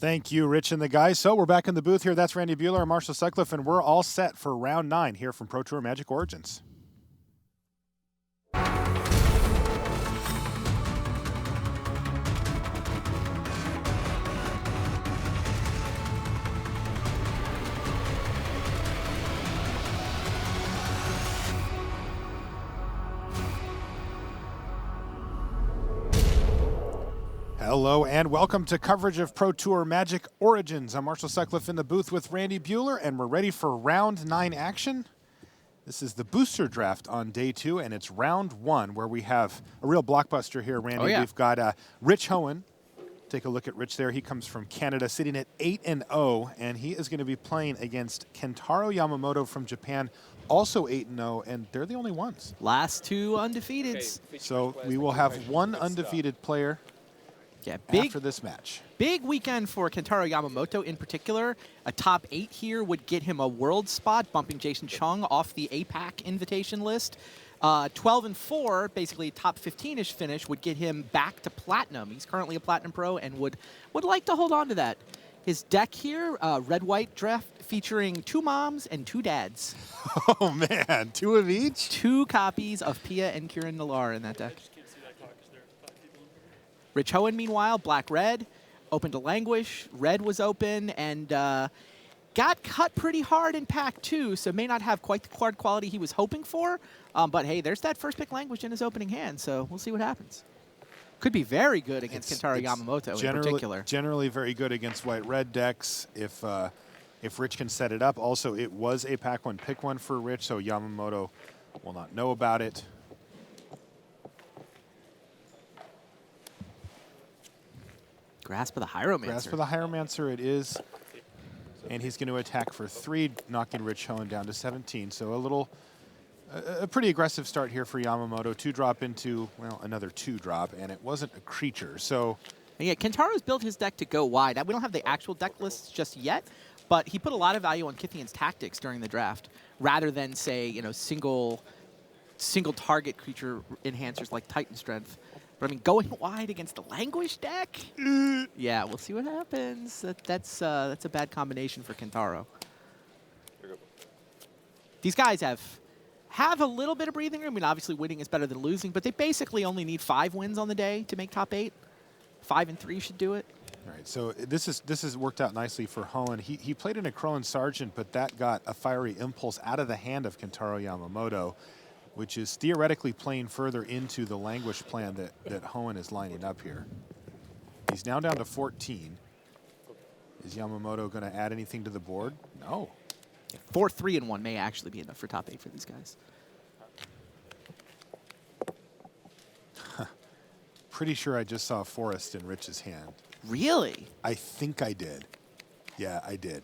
Thank you, Rich and the guys. So we're back in the booth here. That's Randy Buehler and Marshall Sutcliffe, and we're all set for round 9 here from Pro Tour Magic Origins. Hello and welcome to coverage of Pro Tour Magic Origins. I'm Marshall Sutcliffe in the booth with Randy Buehler, and we're ready for round 9 action. This is the booster draft on day 2, and it's round 1 where we have a real blockbuster here, Randy. Oh, yeah. We've got Rich Hoaen. Take a look at Rich there. He comes from Canada, sitting at 8-0, and he is going to be playing against Kentaro Yamamoto from Japan, also 8-0, and they're the only ones. Last 2 undefeated. So we will have one undefeated player after this match. Big weekend for Kentaro Yamamoto in particular. A top 8 here would get him a world spot, bumping Jason Chung off the APAC invitation list. 12-4, basically top 15-ish finish, would get him back to platinum. He's currently a platinum pro and would like to hold on to that. His deck here, red-white draft, featuring 2 moms and 2 dads. Oh man, 2 of each? 2 copies of Pia and Kieran Nallar in that deck. Rich Hoaen, meanwhile, black-red, open to languish. Red was open and got cut pretty hard in pack 2, so may not have quite the card quality he was hoping for. But hey, there's that first pick languish in his opening hand, so we'll see what happens. Could be very good against Kentaro Yamamoto in particular. Generally very good against white-red decks if Rich can set it up. Also, it was a pack 1 pick 1 for Rich, so Yamamoto will not know about it. Grasp of the Hieromancer. Grasp of the Hieromancer it is. And he's going to attack for 3, knocking Rich Hoaen down to 17. So a pretty aggressive start here for Yamamoto. 2-drop into, well, another 2-drop, and it wasn't a creature. So and yeah, Kentaro's built his deck to go wide. We don't have the actual deck lists just yet, but he put a lot of value on Kithian's tactics during the draft, rather than, say, single target creature enhancers like Titan Strength. But I mean, going wide against the Languish deck? Yeah, we'll see what happens. That's a bad combination for Kentaro. These guys have a little bit of breathing room. I mean, obviously winning is better than losing, but they basically only need 5 wins on the day to make top 8. 5 and 3 should do it. All right, so this has worked out nicely for Hoaen. He played in a Crowan Sergeant, but that got a Fiery Impulse out of the hand of Kentaro Yamamoto, which is theoretically playing further into the Languish plan that Hoaen is lining up here. He's now down to 14. Is Yamamoto going to add anything to the board? No. 4, 3, and 1 may actually be enough for top 8 for these guys. Pretty sure I just saw a Forest in Rich's hand. Really? I think I did. Yeah, I did.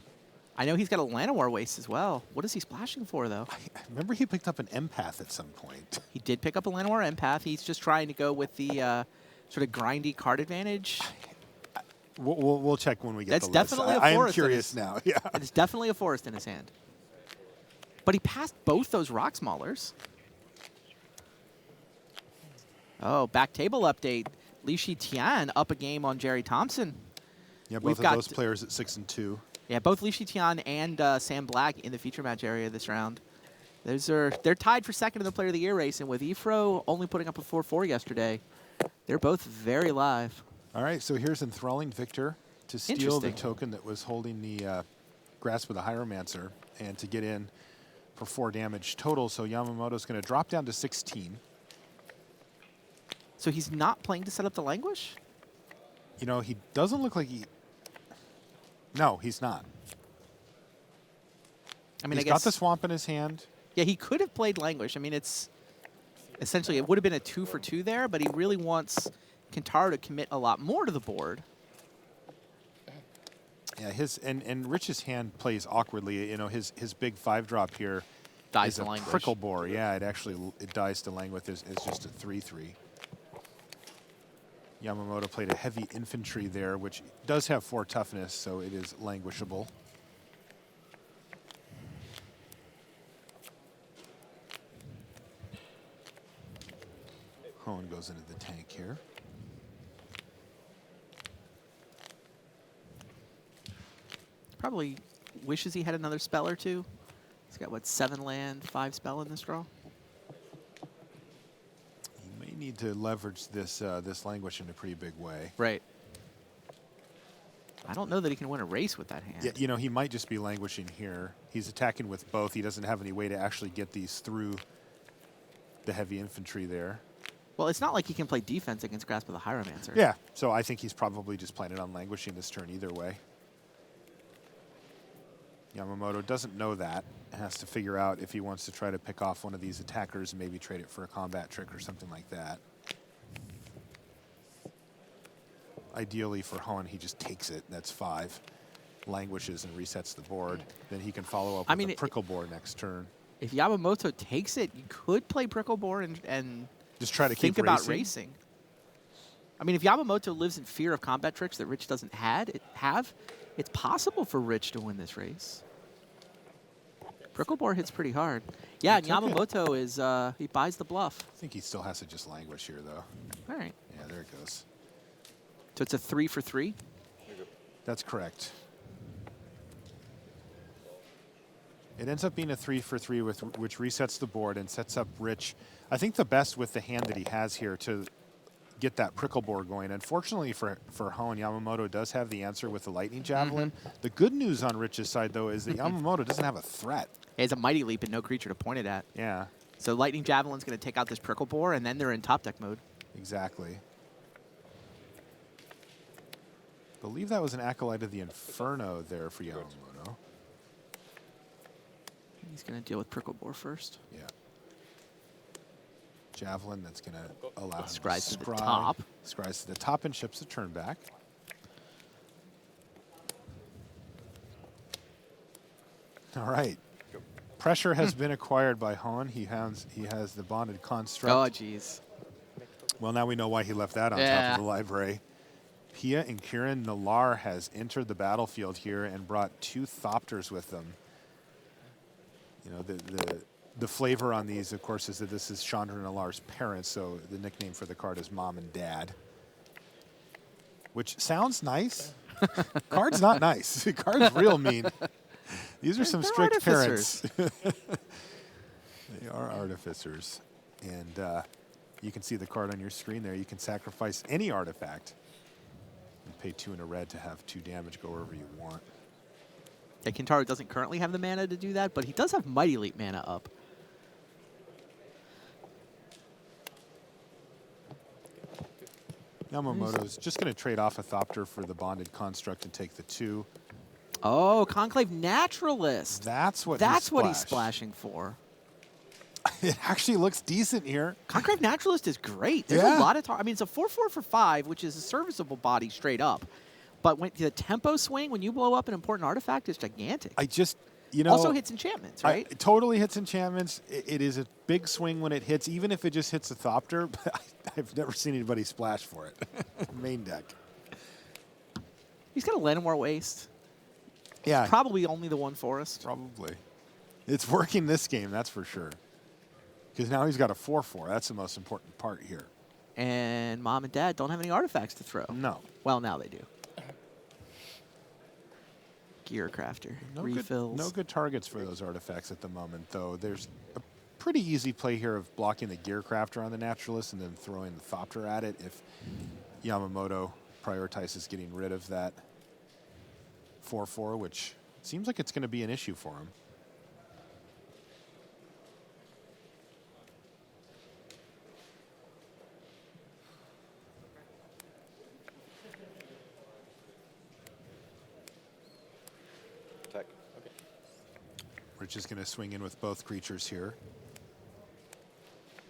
I know he's got a Llanowar Waste as well. What is he splashing for, though? I remember he picked up an Empath at some point. He did pick up a Llanowar Empath. He's just trying to go with the sort of grindy card advantage. We'll check when we get That's the list. definitely a I am Forest curious now. Yeah. It's definitely a Forest in his hand. But he passed both those Rock Maulers. Oh, back table update. Li Shi Tian up a game on Jerry Thompson. Yeah, both of those players at 6 and 2. Yeah, both Li Shi Tian and Sam Black in the feature match area this round. They're tied for second in the Player of the Year race, and with Ifro only putting up a 4-4 yesterday, they're both very live. All right, so here's Enthralling Victor to steal the token that was holding the Grasp of the Hieromancer and to get in for 4 damage total. So Yamamoto's going to drop down to 16. So he's not playing to set up the Languish? You know, he doesn't look like he... No, he's not. I mean, he's got the Swamp in his hand. Yeah, he could have played Languish. I mean, it's essentially, it would have been a 2 for 2 there, but he really wants Kentaro to commit a lot more to the board. Yeah, and Rich's hand plays awkwardly. You know, his big 5-drop here dies is to a Languish. prickle bore. Yeah, it dies to Languish as just a 3-3. Yamamoto played a heavy infantry there, which does have 4 toughness, so it is languishable. Hoaen goes into the tank here. Probably wishes he had another spell or two. He's got, what, 7 land, 5 spell in this draw? You may need to leverage this this languish in a pretty big way. Right. I don't know that he can win a race with that hand. Yeah, you know, he might just be languishing here. He's attacking with both. He doesn't have any way to actually get these through the heavy infantry there. Well, it's not like he can play defense against Grasp of the Hieromancer. Yeah, so I think he's probably just planning on languishing this turn either way. Yamamoto doesn't know that. Has to figure out if he wants to try to pick off one of these attackers and maybe trade it for a combat trick or something like that. Ideally for Hoenn, he just takes it. That's 5. Languishes and resets the board. Then he can follow up with a prickle bore next turn. If Yamamoto takes it, you could play prickle bore and just try to think about racing. I mean, if Yamamoto lives in fear of combat tricks that Rich doesn't have, it's possible for Rich to win this race. Prickle bore hits pretty hard. Yeah, and Yamamoto is he buys the bluff. I think he still has to just languish here, though. All right. Yeah, there it goes. So it's a 3 for 3? That's correct. It ends up being a 3 for 3, which resets the board and sets up Rich. I think the best with the hand that he has here to get that prickle board going. Unfortunately for Hoenn, Yamamoto does have the answer with the lightning javelin. The good news on Rich's side, though, is that Yamamoto doesn't have a threat. He has a mighty leap and no creature to point it at. Yeah. So lightning javelin's going to take out this prickle bore, and then they're in top deck mode. Exactly. I believe that was an Acolyte of the Inferno there for Yamamoto. He's going to deal with prickle bore first. Yeah. Javelin, that's going to allow him to scries to the top. Scries to the top and ships a turn back. All right. Pressure has been acquired by Hoenn. He has the bonded construct. Oh, jeez. Well, now we know why he left that on top of the library. Pia and Kieran Nalar has entered the battlefield here and brought 2 Thopters with them. You know, the flavor on these, of course, is that this is Chandra Nalar's parents, so the nickname for the card is Mom and Dad. Which sounds nice. Card's not nice. Card's real mean. These are some strict parents. They are artificers. And you can see the card on your screen there. You can sacrifice any artifact and pay 2 and a red to have 2 damage go wherever you want. Yeah, Kentaro doesn't currently have the mana to do that, but he does have Mighty Leap mana up. Yamamoto's just going to trade off a Thopter for the bonded construct and take the 2. Oh, Conclave Naturalist. That's what he's splashing for. It actually looks decent here. Conclave Naturalist is great. There's a lot of I mean, it's a 4/4 for 5, which is a serviceable body straight up. But when the tempo swing, when you blow up an important artifact, is gigantic. You know, also hits enchantments, right? It totally hits enchantments. It is a big swing when it hits, even if it just hits a Thopter. But I've never seen anybody splash for it. Main deck. He's got a Llanowar Waste. Yeah. It's probably only the one forest. Probably. It's working this game, that's for sure. Because now he's got a 4/4. That's the most important part here. And Mom and Dad don't have any artifacts to throw. No. Well, now they do. Gear Crafter. Refills. No good targets for those artifacts at the moment, though. There's a pretty easy play here of blocking the Gear Crafter on the Naturalist and then throwing the Thopter at it if Yamamoto prioritizes getting rid of that 4/4, which seems like it's going to be an issue for him. Rich is going to swing in with both creatures here.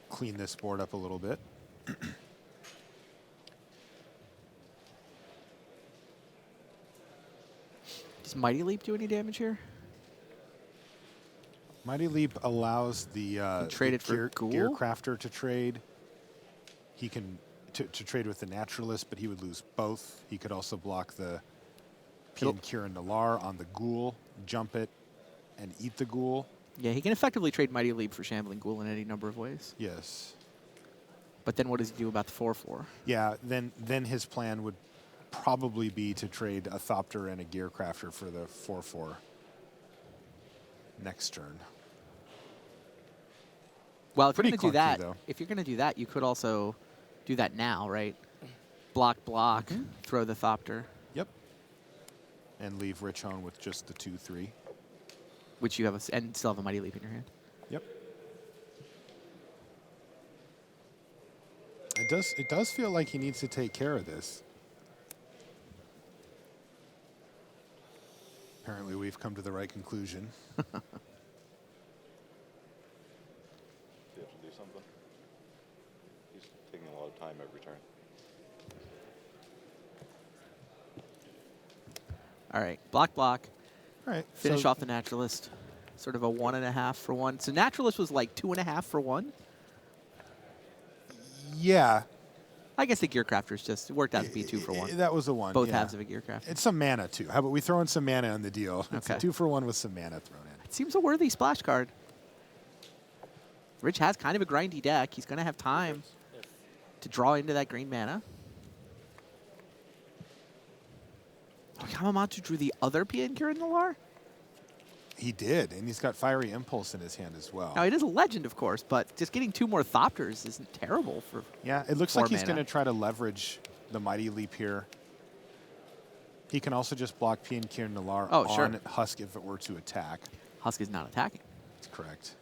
Clean this board up a little bit. Does Mighty Leap do any damage here? Mighty Leap allows the for Gear Crafter to trade. He can to trade with the Naturalist, but he would lose both. He could also block the Pia and Kieran Nalar on the Ghoul, jump it, and eat the Ghoul. Yeah, he can effectively trade Mighty Leap for Shambling Ghoul in any number of ways. Yes. But then what does he do about the 4/4? Yeah, then his plan would probably be to trade a Thopter and a Gearcrafter for the 4/4 next turn. Well, if you're Pretty going to do clunky, that, though. if you're going to do that, you could also do that now, right? Block, throw the Thopter, Yep. And leave Rich Hoan with just the 2/3. which you have, and still have a Mighty Leap in your hand. Yep. It does feel like he needs to take care of this. Apparently, we've come to the right conclusion. Do you have to do something? He's taking a lot of time every turn. All right, block. All right. Finish so off the Naturalist. Sort of a 1.5 for 1. So Naturalist was like 2.5 for 1. Yeah. I guess the Gearcrafter's just worked out to be 2 for 1. That was the one. Both yeah. halves of a Gearcrafter. It's some mana, too. How about we throw in some mana on the deal? It's a Okay. 2-for-1 with some mana thrown in. It seems a worthy splash card. Rich has kind of a grindy deck. He's going to have time to draw into that green mana. Oh, Yamamoto drew the other PN Kieran Nalar? He did, and he's got Fiery Impulse in his hand as well. Now, it is a legend, of course, but just getting 2 more Thopters isn't terrible for... Yeah, it looks 4 like he's mana. going to try to leverage the Mighty Leap here. He can also just block P and Kieran Nalar on Husk if it were to attack. Husk is not attacking. That's correct.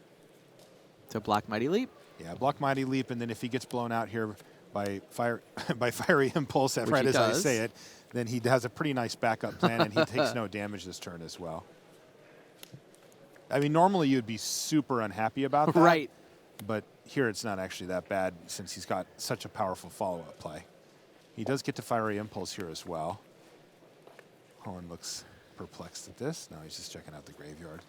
So block Mighty Leap. Yeah, block Mighty Leap, and then if he gets blown out here by Fiery Impulse, Which right he as I does. say it, then he has a pretty nice backup plan, and he takes no damage this turn as well. I mean, normally you'd be super unhappy about that. Right. But here it's not actually that bad since he's got such a powerful follow-up play. He does get to Fiery Impulse here as well. Hoenn looks perplexed at this. No, he's just checking out the graveyard.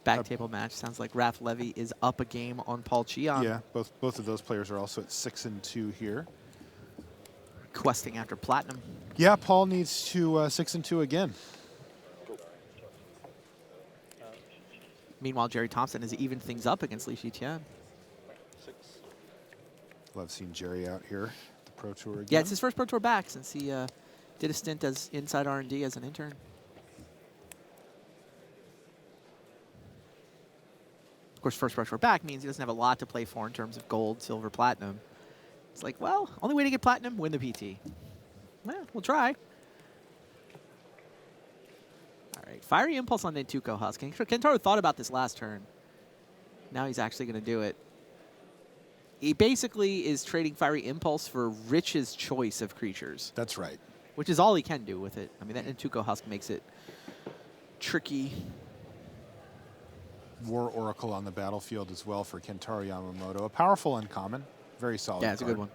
Back table match. Sounds like Raph Levy is up a game on Paul Cheon. Yeah, both of those players are also at 6-2 here. Questing after Platinum. Yeah, Paul needs to 6-2 again. Meanwhile, Jerry Thompson has evened things up against Li Shiqian. 6. Love seeing Jerry out here at the Pro Tour again. Yeah, it's his first Pro Tour back since he did a stint as inside R&D as an intern. Of course, first Pro Tour back means he doesn't have a lot to play for in terms of gold, silver, platinum. It's like, well, only way to get platinum, win the PT. Well, we'll try. All right, Fiery Impulse on Nentuko Husk. Kentaro thought about this last turn. Now he's actually going to do it. He basically is trading Fiery Impulse for Rich's choice of creatures. That's right. Which is all he can do with it. I mean, that Nentuko Husk makes it tricky. War Oracle on the battlefield as well for Kentaro Yamamoto. A powerful uncommon. Very solid Yeah, it's a card. good one.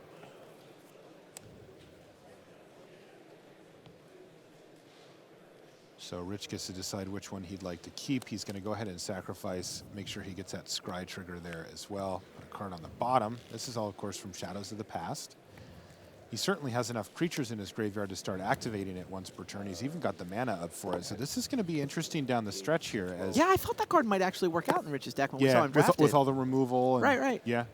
So Rich gets to decide which one he'd like to keep. He's going to go ahead and sacrifice, make sure he gets that scry trigger there as well. Put a card on the bottom. This is all, of course, from Shadows of the Past. He certainly has enough creatures in his graveyard to start activating it once per turn. He's even got the mana up for it. So this is going to be interesting down the stretch here. As Yeah, I thought that card might actually work out in Rich's deck when we saw him drafted. with all the removal. And, Right. Yeah.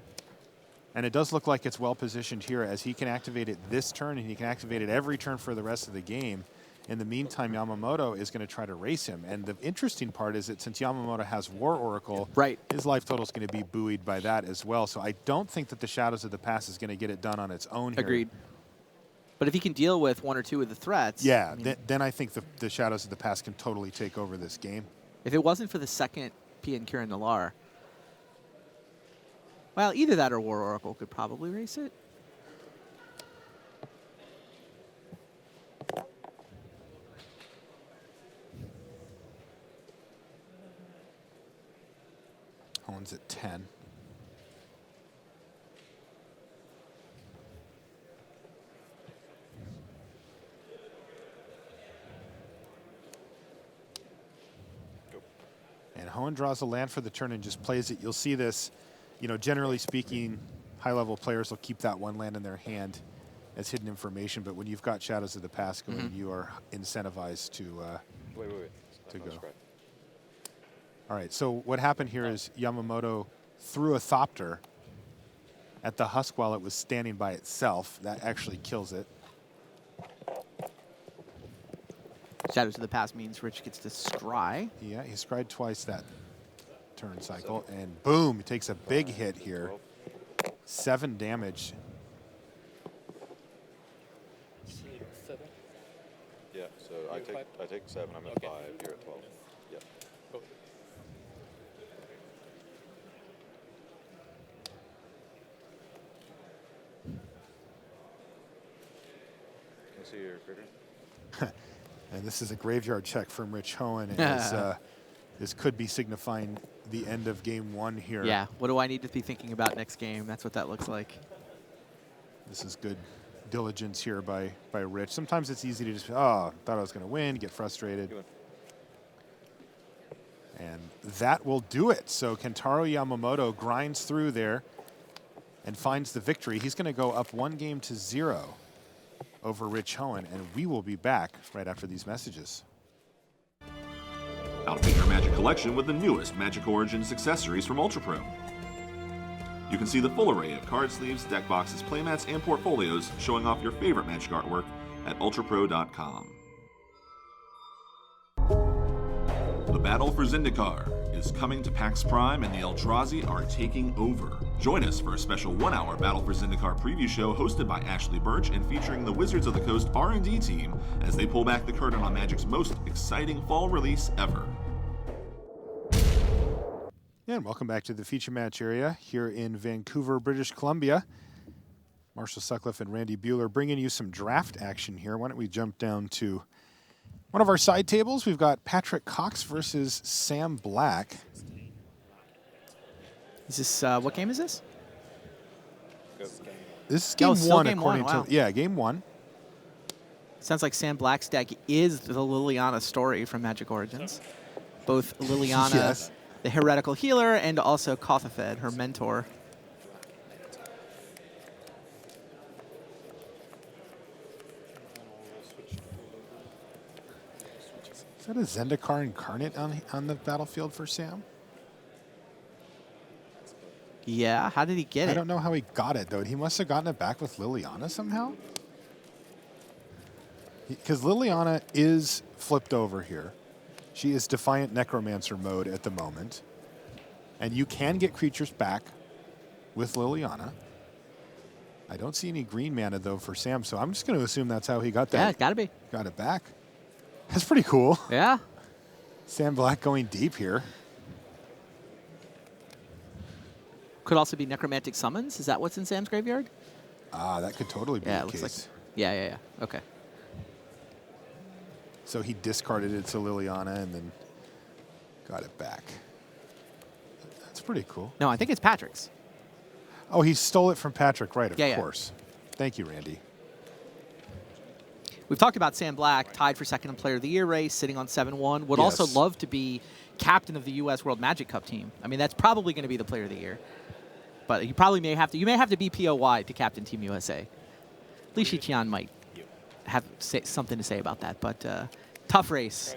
And it does look like it's well positioned here as he can activate it this turn and he can activate it every turn for the rest of the game. In the meantime, Yamamoto is going to try to race him. And the interesting part is that since Yamamoto has War Oracle, Right. his life total is going to be buoyed by that as well. So I don't think that the Shadows of the Past is going to get it done on its own here. Agreed. But if he can deal with 1 or 2 of the threats... Yeah, I mean, then I think the Shadows of the Past can totally take over this game. if it wasn't for the second PN Kieran Nalar... Well, either that or War Oracle could probably race it. Hoen's at 10. And Hoenn draws a land for the turn and just plays it. You'll see this, you know, generally speaking, high-level players will keep that one land in their hand as hidden information. But when you've got Shadows of the Past going, you are incentivized to Wait. To No go. scry. All right, so what happened here is Yamamoto threw a Thopter at the husk while it was standing by itself. That actually kills it. Shadows of the Past means Rich gets to scry. Yeah, he scried twice that turn cycle, and boom, he takes a big hit here. 7 damage. Yeah, so I take 7. I'm at 5. You're at 12. Yep. Can I see your critter? And this is a graveyard check from Rich Hoaen, as this could be signifying the end of game 1 here. Yeah, what do I need to be thinking about next game? That's what that looks like. This is good diligence here by Rich. Sometimes it's easy to just, oh, thought I was going to win, get frustrated. And that will do it. So Kentaro Yamamoto grinds through there and finds the victory. He's going to go up 1-0 over Rich Hoaen, and we will be back right after these messages. Outfit your Magic collection with the newest Magic Origins accessories from Ultra Pro. You can see the full array of card sleeves, deck boxes, playmats, and portfolios showing off your favorite Magic artwork at ultrapro.com. The battle for Zendikar is coming to PAX Prime, and the Eldrazi are taking over. Join us for a special 1-hour Battle for Zendikar preview show hosted by Ashley Birch and featuring the Wizards of the Coast R&D team as they pull back the curtain on Magic's most exciting fall release ever. And welcome back to the feature match area here in Vancouver, British Columbia. Marshall Sutcliffe and Randy Buehler bringing you some draft action here. Why don't we jump down to one of our side tables? We've got Patrick Cox versus Sam Black. Is this, what game is this? This is game still 1 game according one, wow. to, yeah, game 1. Sounds like Sam Black's deck is the Liliana story from Magic Origins. Both Liliana, Yes. the heretical healer, and also Kothafed, her mentor. Is that a Zendikar Incarnate on the battlefield for Sam? Yeah, how did he get it? I don't know how he got it, though. He must have gotten it back with Liliana somehow. Because Liliana is flipped over here. She is Defiant Necromancer mode at the moment. And you can get creatures back with Liliana. I don't see any green mana, though, for Sam, so I'm just going to assume that's how he got that. Yeah, it's got to be. Got it back. That's pretty cool. Yeah. Sam Black going deep here. Could also be Necromantic Summons. Is that what's in Sam's graveyard? Ah, that could totally be Yeah, it the looks case. like. Yeah. Okay. So he discarded it to Liliana and then got it back. That's pretty cool. No, I think it's Patrick's. Oh, he stole it from Patrick, right, of Yeah. course. Thank you, Randy. We've talked about Sam Black, tied for second in Player of the Year race, sitting on 7-1. Would Yes. also love to be captain of the U.S. World Magic Cup team. I mean, that's probably going to be the Player of the Year. But you probably may have to. You may have to be POY to captain Team USA. Li Shiqian might have something to say about that. But tough race.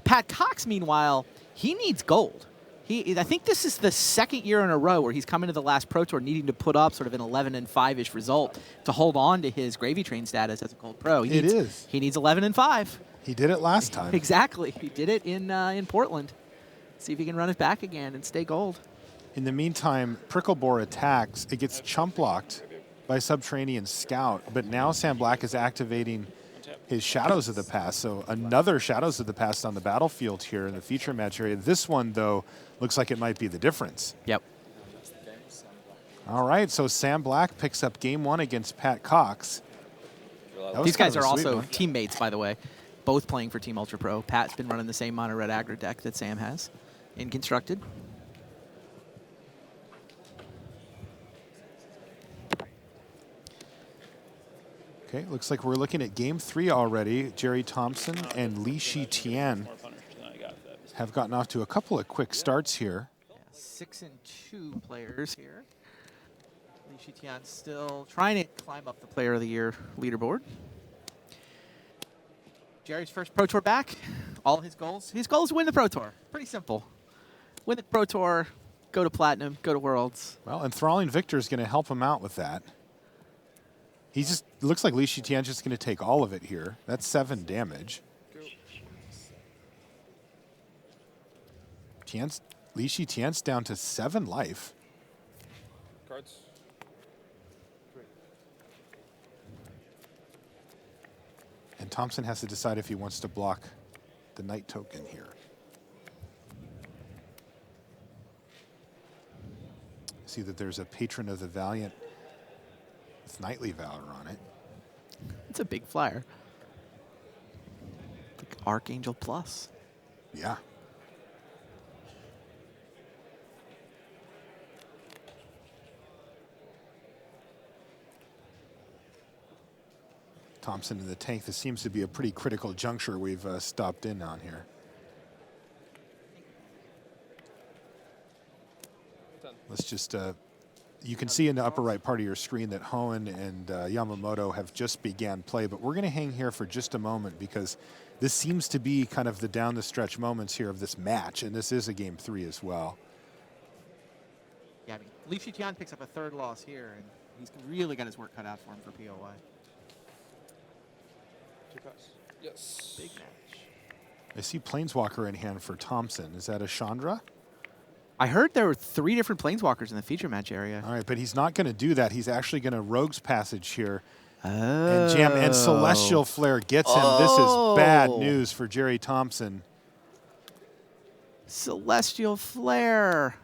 Pat Cox, meanwhile, he needs gold. I think this is the second year in a row where he's coming to the last Pro Tour needing to put up sort of an 11-5-ish result to hold on to his gravy train status as a Gold Pro. He needs 11-5. He did it last time. Exactly. He did it in Portland. See if he can run it back again and stay gold. In the meantime, Pricklebore attacks. It gets chump blocked by Subterranean Scout, but now Sam Black is activating his Shadows of the Past. So another Shadows of the Past on the battlefield here in the feature match area. This one, though, looks like it might be the difference. Yep. All right, so Sam Black picks up game 1 against Pat Cox. These guys are kind of a sweet also one. teammates, by the way, both playing for Team Ultra Pro. Pat's been running the same mono red aggro deck that Sam has in Constructed. Okay, looks like we're looking at game 3 already. Jerry Thompson and Li Shiqian have gotten off to a couple of quick starts here. Yeah, 6-2 players here. Li Shiqian still trying to climb up the Player of the Year leaderboard. Jerry's first Pro Tour back. All his goals. His goal is to win the Pro Tour. Pretty simple. Win the Pro Tour, go to Platinum, go to Worlds. Well, Enthralling Victor is going to help him out with that. He just looks like Li Shitian's just going to take all of it here. That's 7 damage. Li Shitian's down to 7 life. Cards. And Thompson has to decide if he wants to block the Knight token here. See that there's a Patron of the Valiant with Knightly Valor on it. It's a big flyer. Like Archangel Plus. Yeah. Thompson in the tank. This seems to be a pretty critical juncture we've stopped in on here. Let's just, you can see in the upper right part of your screen that Hoenn and Yamamoto have just began play, but we're going to hang here for just a moment because this seems to be kind of the down the stretch moments here of this match, and this is a game 3 as well. Yeah, I mean, Li Shitian picks up a 3rd loss here, and he's really got his work cut out for him for POI. 2 pass. Yes. Big match. I see Planeswalker in hand for Thompson. Is that a Chandra? I heard there were 3 different Planeswalkers in the feature match area. All right, but he's not going to do that. He's actually going to Rogue's Passage here Oh. and jam. And Celestial Flare gets him. This is bad news for Jerry Thompson. Celestial Flare.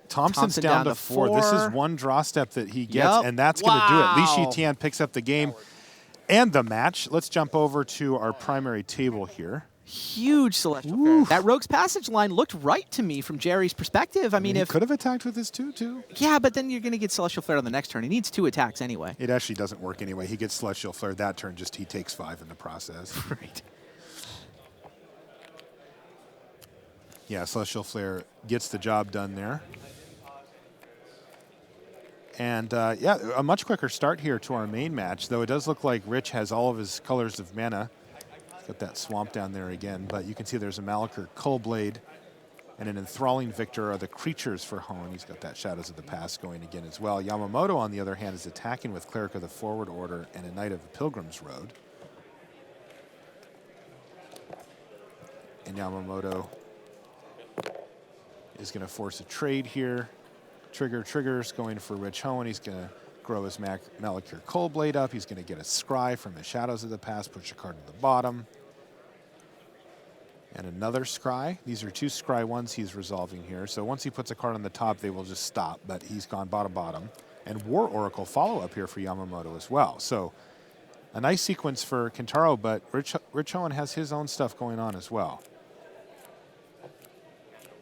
Thompson's Thompson down to 4. This is 1 draw step that he gets, Yep. and that's going to do it. Li Wow. Shitian picks up the game and the match. Let's jump over to our primary table here. Huge Celestial Flare. That Rogue's Passage line looked right to me from Jerry's perspective. I mean, he if could have attacked with his 2/2. yeah, but then you're going to get Celestial Flare on the next turn. He needs 2 attacks anyway. It actually doesn't work anyway. He gets Celestial Flare that turn, just he takes 5 in the process. Right. Yeah, Celestial Flare gets the job done there. And yeah, a much quicker start here to our main match, though it does look like Rich has all of his colors of mana. Got that swamp down there again, but you can see there's a Malakir Cullblade and an Enthralling Victor are the creatures for Hoenn. He's got that Shadows of the Past going again as well. Yamamoto, on the other hand, is attacking with Cleric of the Forward Order and a Knight of the Pilgrim's Road. And Yamamoto is going to force a trade here. Triggers going for Rich Hoenn. He's going to grow his Malakir Cullblade up. He's going to get a Scry from his Shadows of the Past, push a card to the bottom. And another Scry. These are 2 Scry ones he's resolving here. So once he puts a card on the top, they will just stop, but he's gone bottom. And War Oracle follow-up here for Yamamoto as well. So a nice sequence for Kentaro, but Rich Hoenn has his own stuff going on as well.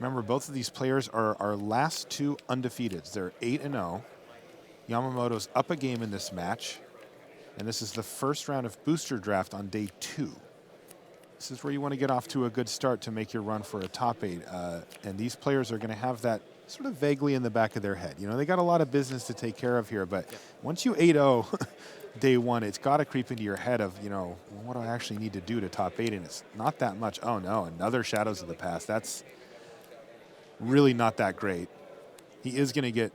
Remember, both of these players are our last 2 undefeateds. They're 8-0. Yamamoto's up a game in this match, and this is the first round of booster draft on day 2. This is where you want to get off to a good start to make your run for a top 8. And these players are going to have that sort of vaguely in the back of their head. You know, they got a lot of business to take care of here, but once you 8-0 day 1, it's got to creep into your head of, you know, what do I actually need to do to top 8? And it's not that much. Oh, no, another Shadows of the Past. That's really not that great. He is going to get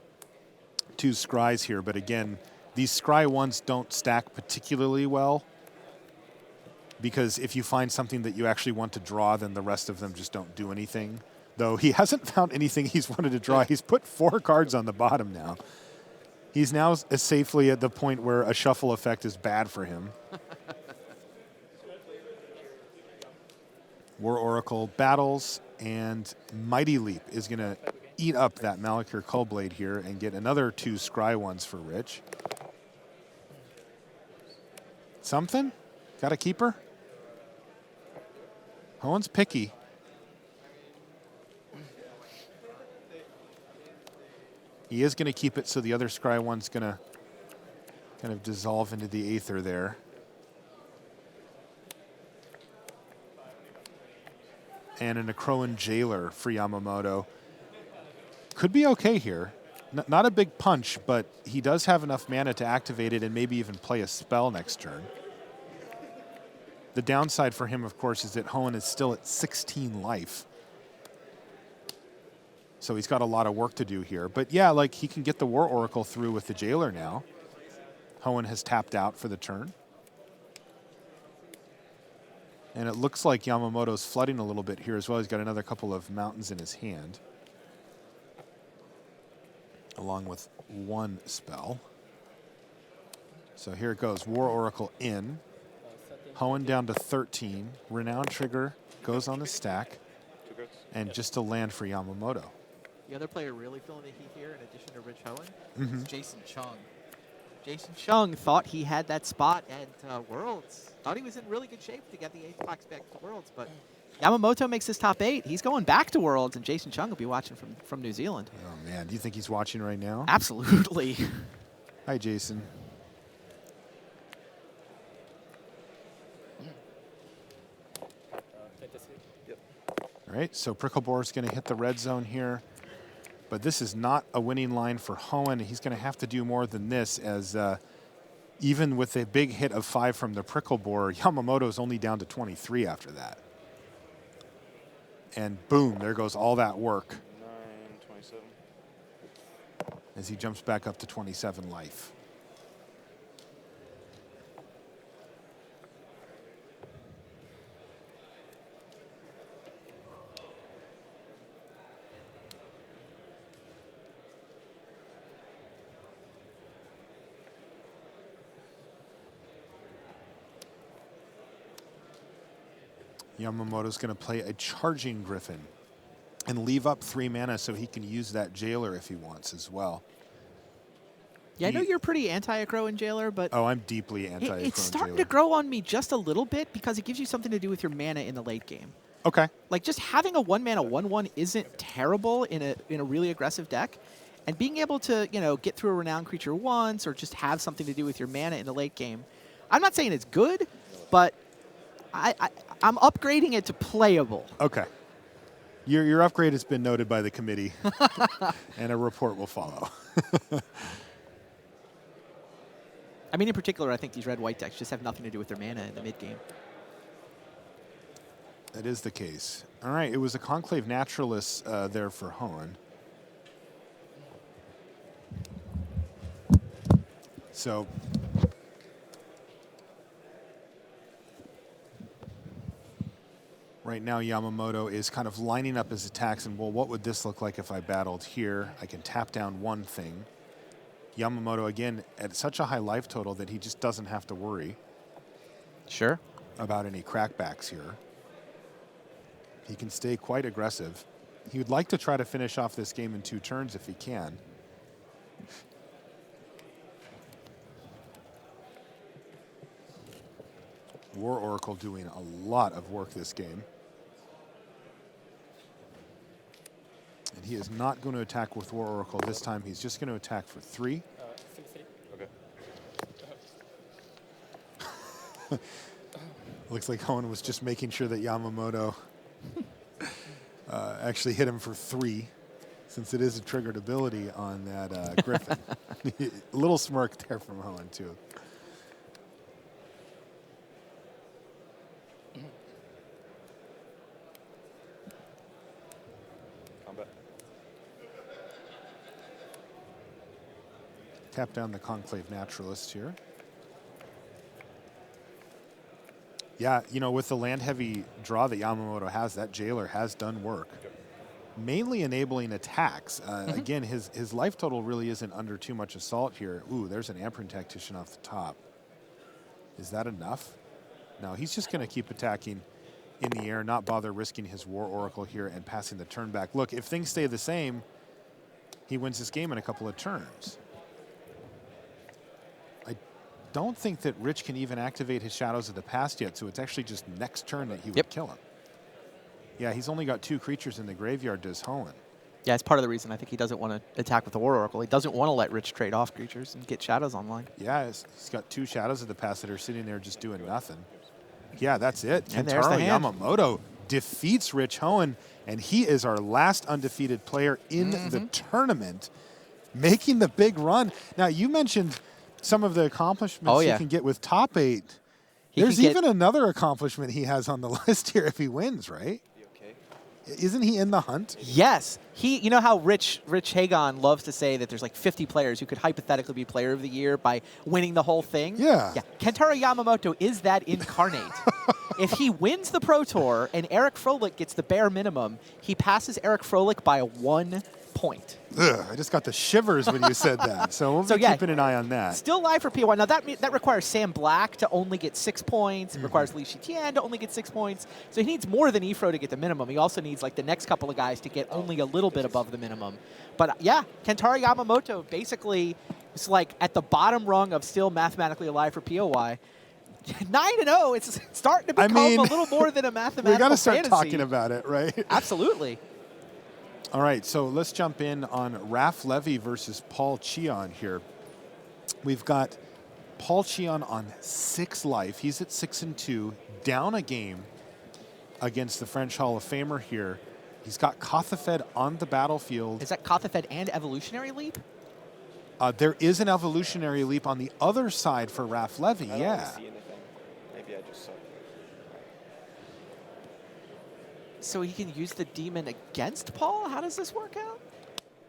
2 Scries here, but again, these Scry ones don't stack particularly well because if you find something that you actually want to draw, then the rest of them just don't do anything. Though he hasn't found anything he's wanted to draw. He's put 4 cards on the bottom now. He's now safely at the point where a shuffle effect is bad for him. War Oracle battles, and Mighty Leap is going to eat up that Malakir Cullblade here and get another 2 Scry ones for Rich. Something? Got a keeper? Hoenn's picky. He is going to keep it, so the other Scry one's going to kind of dissolve into the aether there. And a Necroan Jailer for Yamamoto. Could be okay here. Not a big punch, but he does have enough mana to activate it and maybe even play a spell next turn. The downside for him, of course, is that Hoenn is still at 16 life. So he's got a lot of work to do here. But yeah, like he can get the War Oracle through with the Jailer now. Hoenn has tapped out for the turn. And it looks like Yamamoto's flooding a little bit here as well. He's got another couple of mountains in his hand, along with one spell. So here it goes. War Oracle in. Hoenn down to 13. Renown Trigger goes on the stack. 2 cards. And just a land for Yamamoto. The other player really feeling the heat here, in addition to Rich Hoenn, Mhm. is Jason Chung. Jason Chung thought he had that spot at Worlds. Thought he was in really good shape to get the 8th box back to Worlds, but Yamamoto makes his top 8. He's going back to Worlds, and Jason Chung will be watching from New Zealand. Oh, man. Do you think he's watching right now? Absolutely. Hi, Jason. Yep. All right, so Pricklebore is going to hit the red zone here. But this is not a winning line for Hoenn. He's going to have to do more than this, as even with a big hit of 5 from the Pricklebore, Yamamoto is only down to 23 after that. And boom, there goes all that work 9, 27. as he jumps back up to 27 life. Yamamoto's going to play a Charging Griffin and leave up 3 mana so he can use that Jailer if he wants as well. Yeah, I know you're pretty anti-aggro in Jailer, but Oh, I'm deeply anti-aggro in it's starting Jailer. to grow on me just a little bit because it gives you something to do with your mana in the late game. Okay. Like, just having a 1-mana 1/1 isn't terrible in a really aggressive deck. And being able to, get through a renowned creature once or just have something to do with your mana in the late game. I'm not saying it's good, but I'm upgrading it to playable. Okay. Your upgrade has been noted by the committee, and a report will follow. I mean, in particular, I think these red-white decks just have nothing to do with their mana in the mid-game. That is the case. All right, it was a Conclave Naturalist there for Hoenn. So right now Yamamoto is kind of lining up his attacks, and well, what would this look like if I battled here? I can tap down one thing. Yamamoto, again, at such a high life total that he just doesn't have to worry Sure. about any crackbacks here. He can stay quite aggressive. He would like to try to finish off this game in 2 turns if he can. War Oracle doing a lot of work this game. And he is not going to attack with War Oracle this time. He's just going to attack for 3. 63. Okay. Looks like Hoenn was just making sure that Yamamoto actually hit him for 3, since it is a triggered ability on that Griffin. A little smirk there from Hoenn, too. Combat. Tap down the Conclave Naturalist here. Yeah, with the land-heavy draw that Yamamoto has, that Jailer has done work. Mainly enabling attacks. Again, his life total really isn't under too much assault here. Ooh, there's an Amperin Tactician off the top. Is that enough? No, he's just going to keep attacking in the air, not bother risking his War Oracle here and passing the turn back. Look, if things stay the same, he wins this game in a couple of turns. I don't think that Rich can even activate his Shadows of the Past yet, so it's actually just next turn that he would kill him. Yeah, he's only got 2 creatures in the graveyard, does Hoenn. Yeah, it's part of the reason I think he doesn't want to attack with the War Oracle. He doesn't want to let Rich trade off creatures and get Shadows online. Yeah, he's got 2 Shadows of the Past that are sitting there just doing nothing. Yeah, that's it. And there's the Kentaro hand. Yamamoto defeats Rich Hoenn, and he is our last undefeated player in the tournament, making the big run. Now, you mentioned some of the accomplishments he can get with top 8. There's even another accomplishment he has on the list here if he wins, right? Be okay. Isn't he in the hunt? Yes. You know how Rich Hagon loves to say that there's like 50 players who could hypothetically be player of the year by winning the whole thing? Yeah. Kentaro Yamamoto is that incarnate. If he wins the Pro Tour and Eric Froelich gets the bare minimum, he passes Eric Froelich by 1 point. Ugh, I just got the shivers when you said that. So we'll be keeping an eye on that. Still live for POI. Now that requires Sam Black to only get 6 points. It requires Li Shitian to only get 6 points. So he needs more than Ifro to get the minimum. He also needs like the next couple of guys to get only a little bit above the minimum. But yeah, Kentaro Yamamoto basically is like at the bottom rung of still mathematically alive for POI. 9-0. It's starting to become a little more than a mathematical we got to start fantasy. talking about it, right? Absolutely. All right, so let's jump in on Raf Levy versus Paul Cheon here. We've got Paul Cheon on 6 life. He's at 6-2, down a game against the French Hall of Famer here. He's got Kothafed on the battlefield. Is that Kothafed and Evolutionary Leap? There is an Evolutionary Leap on the other side for Raf Levy, I don't yeah. really see anything. Maybe I just saw. So he can use the demon against Paul? How does this work out?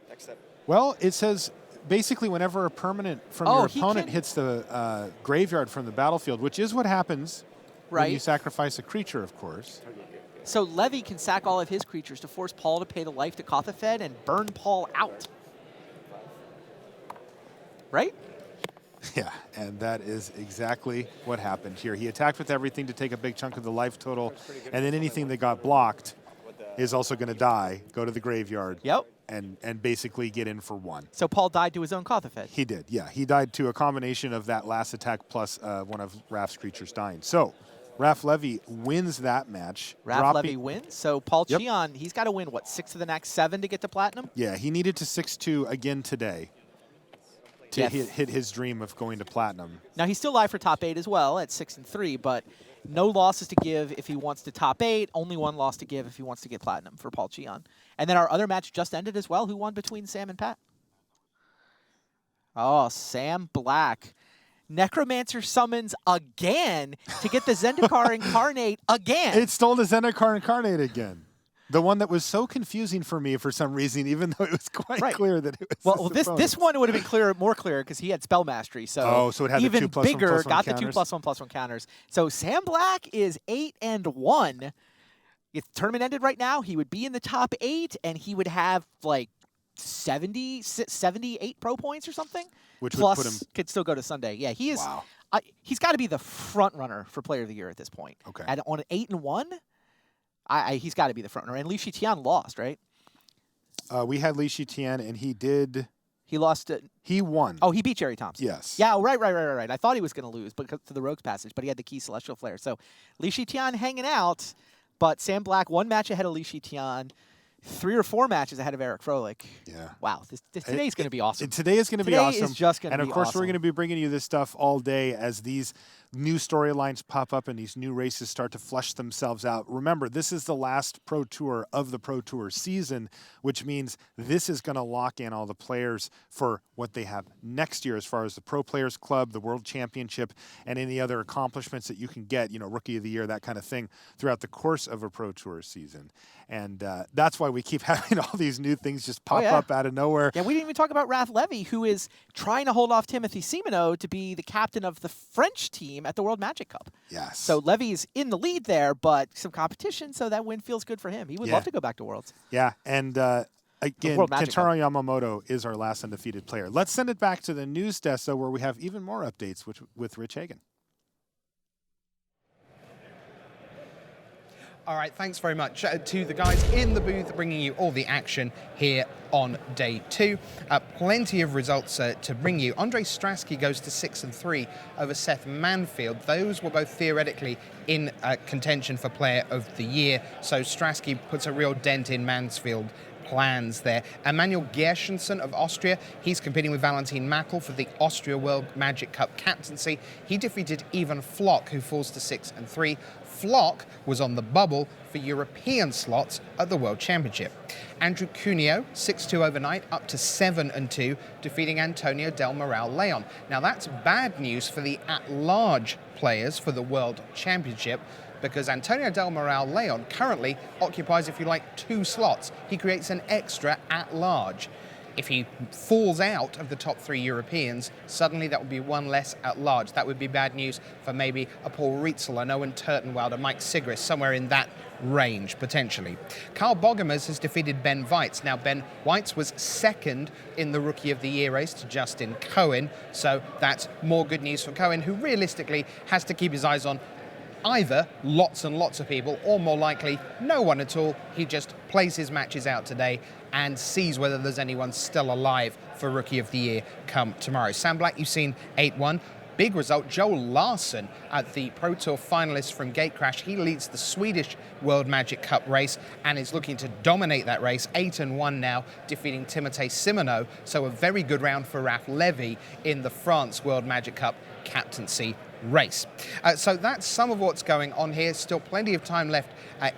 Next step. Well, it says basically whenever a permanent from your opponent hits the graveyard from the battlefield, which is what happens when you sacrifice a creature, of course. So Levy can sack all of his creatures to force Paul to pay the life to Kothafed and burn Paul out. Right? Yeah, and that is exactly what happened here. He attacked with everything to take a big chunk of the life total, and then anything that got blocked is also going to die, go to the graveyard, and basically get in for 1. So Paul died to his own Kothafed. He did, yeah. He died to a combination of that last attack plus one of Raf's creatures dying. So Raf Levy wins that match. Raf Levy wins. So Paul Cheon, he's got to win, what, 6 of the next 7 to get to Platinum? Yeah, he needed to 6-2 again today to hit his dream of going to Platinum. Now, he's still live for top 8 as well at 6-3, but no losses to give if he wants to top 8, only 1 loss to give if he wants to get Platinum for Paul Cheon. And then our other match just ended as well. Who won between Sam and Pat? Oh, Sam Black. Necromancer summons again to get the Zendikar Incarnate again. It stole the Zendikar Incarnate again. The one that was so confusing for me for some reason, even though it was quite clear that it was. Well, this one would have been more clear because he had Spell Mastery. So, so it had even the 2+1+1 bigger, got the counters. 2+1+1 counters. So Sam Black is 8-1. If the tournament ended right now, he would be in the top 8, and he would have like 78 pro points or something. Which plus would put him, could still go to Sunday. Yeah, he is. Wow. He's got to be the front runner for Player of the Year at this point. Okay. On an 8-1. He's got to be the front runner. And Li Shitian lost, right? We had Li Shitian, and he did. He lost. He won. Oh, he beat Jerry Thompson. Yes. Yeah, right. I thought he was going to lose because to the Rogue's Passage, but he had the key Celestial Flare. So Li Shitian hanging out, but Sam Black 1 match ahead of Li Shitian, 3 or 4 matches ahead of Eric Froelich. Yeah. Wow. Today's going to be awesome. Today is going to be awesome. Today is just going to be awesome. And, of course, we're going to be bringing you this stuff all day as these new storylines pop up and these new races start to flesh themselves out. Remember, this is the last Pro Tour of the Pro Tour season, which means this is going to lock in all the players for what they have next year as far as the Pro Players Club, the World Championship, and any other accomplishments that you can get, Rookie of the Year, that kind of thing, throughout the course of a Pro Tour season. And that's why we keep having all these new things just pop up out of nowhere. Yeah, we didn't even talk about Raf Levy, who is trying to hold off Timothy Simino to be the captain of the French team at the World Magic Cup. Yes. So Levy's in the lead there, but some competition, so that win feels good for him. He would love to go back to Worlds. Yeah, and again, World Magic Kentaro Yamamoto is our last undefeated player. Let's send it back to the news desk, though, where we have even more updates with Rich Hagan. All right, thanks very much to the guys in the booth bringing you all the action here on day 2. Plenty of results to bring you. Andre Strasky goes to 6-3 over Seth Manfield. Those were both theoretically in contention for Player of the Year, so Strasky puts a real dent in Mansfield plans there. Emanuel Gershenson of Austria, he's competing with Valentin Mackel for the Austria World Magic Cup captaincy. He defeated Ivan Flock, who falls to 6-3. Flock was on the bubble for European slots at the World Championship. Andrew Cuneo, 6-2 overnight, up to 7-2, defeating Antonio Del Moral Leon. Now that's bad news for the at-large players for the World Championship, because Antonio Del Moral Leon currently occupies, if you like, 2 slots. He creates an extra at large. If he falls out of the top 3 Europeans, suddenly that would be 1 less at large. That would be bad news for maybe a Paul Rietzel, an Owen Turtenwald, a Mike Sigris, somewhere in that range, potentially. Carl Bogemers has defeated Ben Weitz. Now, Ben Weitz was second in the Rookie of the Year race to Justin Cohen, so that's more good news for Cohen, who realistically has to keep his eyes on either lots and lots of people, or more likely, no one at all. He just plays his matches out today and sees whether there's anyone still alive for Rookie of the Year come tomorrow. Sam Black, you've seen 8-1. Big result, Joel Larsson at the Pro Tour finalist from Gatecrash. He leads the Swedish World Magic Cup race and is looking to dominate that race. 8-1 now, defeating Timothée Simoneau. So a very good round for Raph Levy in the France World Magic Cup captaincy race. So that's some of what's going on here. Still plenty of time left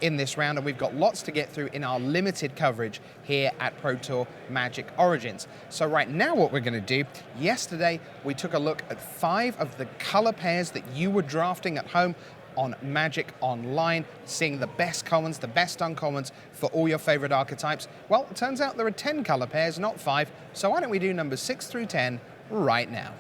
in this round, and we've got lots to get through in our limited coverage here at Pro Tour Magic Origins. So right now what we're going to do, yesterday we took a look at 5 of the color pairs that you were drafting at home on Magic Online, seeing the best commons, the best uncommons for all your favorite archetypes. Well, it turns out there are 10 color pairs, not 5, so why don't we do numbers 6 through 10 right now.